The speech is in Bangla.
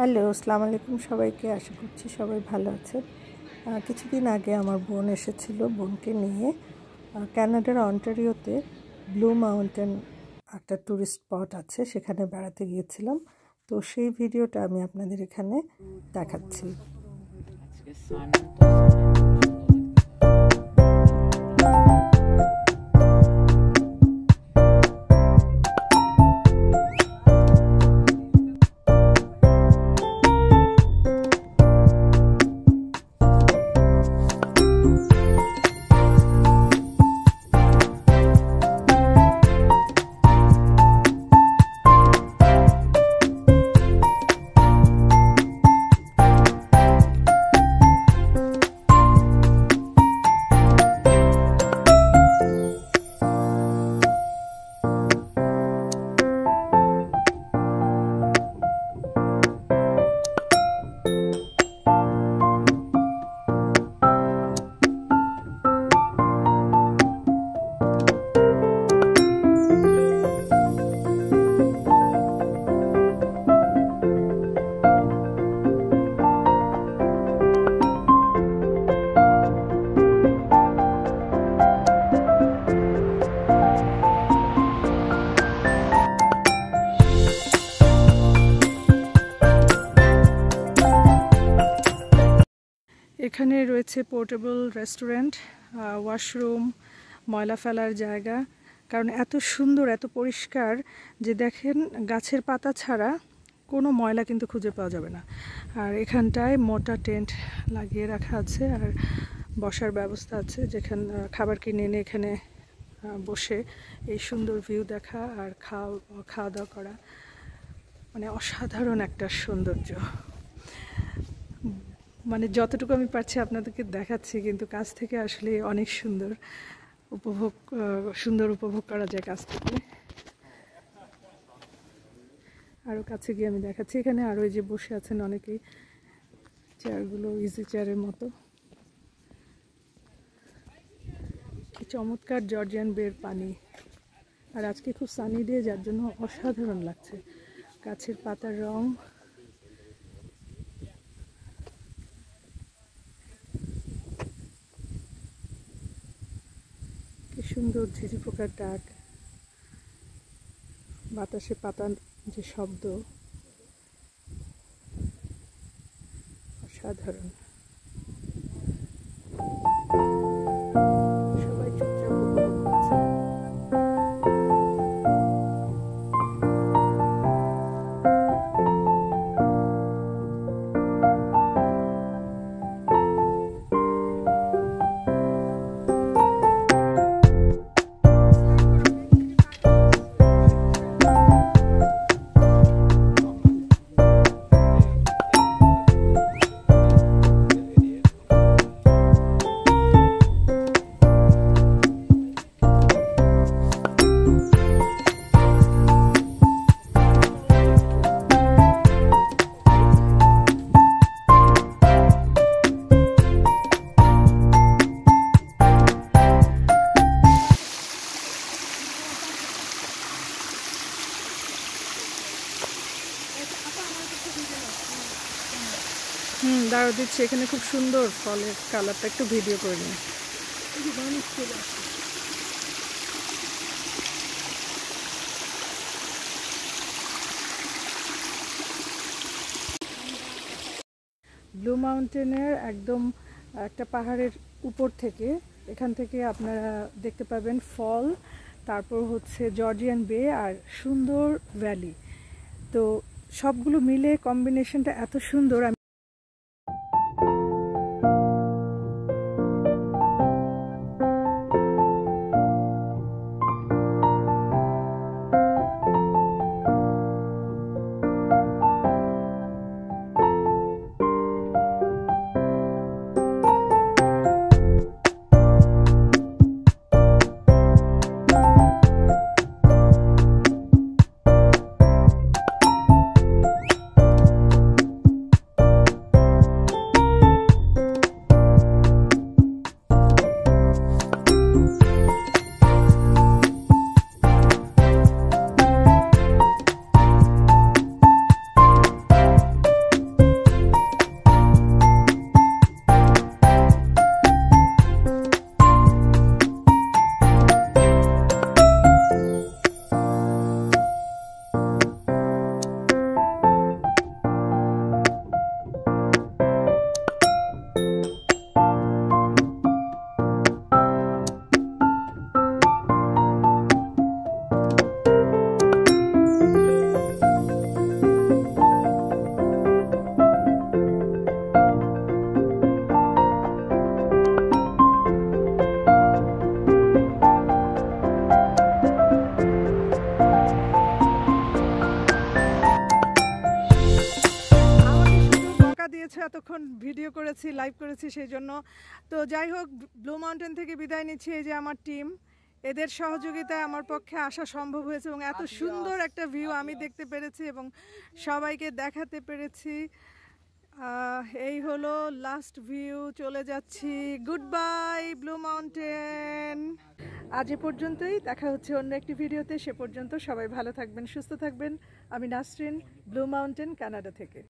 হ্যালো, আসসালামু আলাইকুম সবাইকে। আশা করছি সবাই ভালো আছেন। কিছুদিন আগে আমার বোন এসেছিল। বোনকে নিয়ে কানাডার অন্টারিওতে ব্লু মাউন্টেন একটা ট্যুরিস্ট স্পট আছে, সেখানে বেড়াতে গিয়েছিলাম। তো সেই ভিডিওটা আমি আপনাদের এখানে দেখাচ্ছি। এখানে রয়েছে পোর্টেবল রেস্টুরেন্ট, ওয়াশরুম, ময়লা ফেলার জায়গা। কারণ এত সুন্দর, এত পরিষ্কার যে দেখেন গাছের পাতা ছাড়া কোনো ময়লা কিন্তু খুঁজে পাওয়া যাবে না। আর এখানটায় মোটা টেন্ট লাগিয়ে রাখা আছে, আর বসার ব্যবস্থা আছে, যেখানে খাবার কিনে এনে এখানে বসে এই সুন্দর ভিউ দেখা আর খাওয়া দাওয়া করা। মানে অসাধারণ একটা সৌন্দর্য। মানে যতটুকু আমি পারছি আপনাদেরকে দেখাচ্ছি, কিন্তু কাছ থেকে আসলে অনেক সুন্দর উপভোগ করা যায় কাছ থেকে। আরও কাছে গিয়ে আমি দেখাচ্ছি। এখানে আরও এই যে বসে আছেন অনেকেই, চেয়ারগুলো ইজি চেয়ারের মতো। কি চমৎকার জর্জিয়ান বের পানি। আর আজকে খুব সানি ডে, যার জন্য অসাধারণ লাগছে। গাছের পাতার রং, কি সুন্দর ঝিঝি পোকার ডাক, বাতাসে পাতার যে শব্দ, অসাধারণ। সবাই চুপচাপ উপভোগ করছে। দাঁড়া দিচ্ছি, এখানে খুব সুন্দর ফলের কালারটা, একটু ভিডিও করে নিই। ব্লু মাউন্টেনের একদম একটা পাহাড়ের উপর থেকে, এখান থেকে আপনারা দেখতে পাবেন ফল, তারপর হচ্ছে জর্জিয়ান বে আর সুন্দর ভ্যালি। তো সবগুলো মিলে কম্বিনেশনটা এত সুন্দর। পেরেছো, এতক্ষণ ভিডিও করেছি, লাইভ করেছি সেই জন্য। তো যাই হোক, ব্লু মাউন্টেন থেকে বিদায় নিচ্ছি। এই যে আমার টিম, এদের সহযোগিতায় আমার পক্ষে আসা সম্ভব হয়েছে এবং এত সুন্দর একটা ভিউ আমি দেখতে পেরেছি এবং সবাইকে দেখাতে পেরেছি। এই হলো লাস্ট ভিউ, চলে যাচ্ছি। Good bye blue mountain. আজ এ পর্যন্তই, দেখা হচ্ছে অন্য একটি ভিডিওতে। সে পর্যন্ত সবাই ভালো থাকবেন, সুস্থ থাকবেন। আমি নাসরিন, ব্লু মাউন্টেন, কানাডা থেকে।